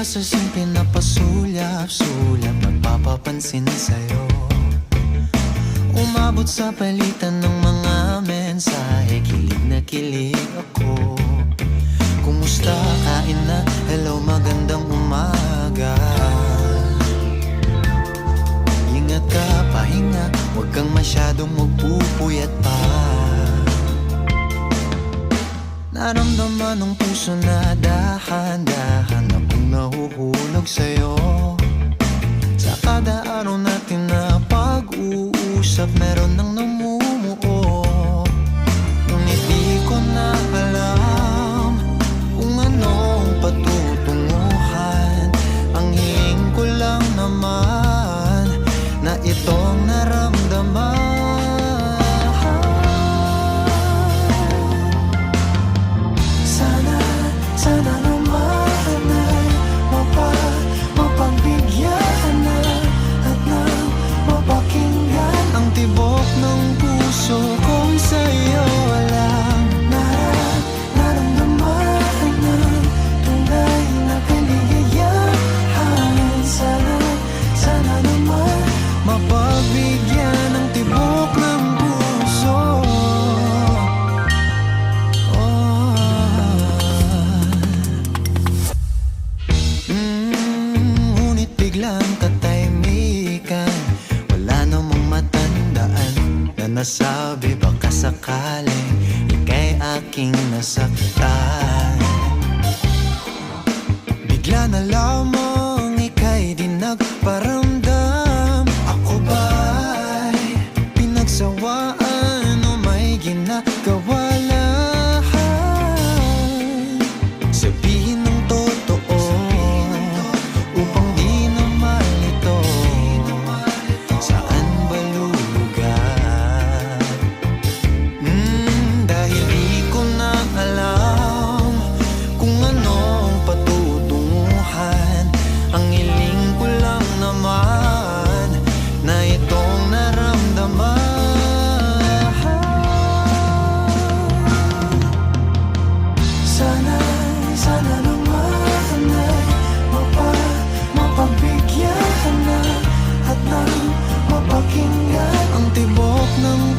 ba sa simple na pasulyap-sulyap nagpapapansin sa'yo? Umabot sa palitan ng mga mensahe, kilig na kilig ako. Kumusta, kain na, hello, magandang umaga. Ingat ka, pahinga, huwag kang masyadong magpupuyat pa. Naramdaman ng puso na dahan-dahan akong nahuhulog sa'yo. Sa kada araw natin na pag-uusap, meron nang namumuo. Ngunit di ko na alam kung anong patutunguhan. Ang hiling ko lang naman na itong naramdaman. Sana naman ay mapagbigyan na at nang mapakinggan ang tibok ng puso kong sa'yo walang naramdaman ng tunay na kaligayahan. Sana naman mapagbigyan ang tibok ng puso. Ngunit biglang katahimikan, wala namang matandaan na nasabi baka sakaling ika'y aking nasaktan. Bigla na lamang ika'y di nagparamdam. Ako ba'y pinagsawaan o may ginagawa lang? Sabihin ng totoo upang di na malito. Saan ba lulugar? Dahil di ko na alam kung anong patutunguhan. Ang hiling ko lang naman na itong naramdaman. Sana naman ay mapagbigyan na at nang mapakinggan ang tibok ng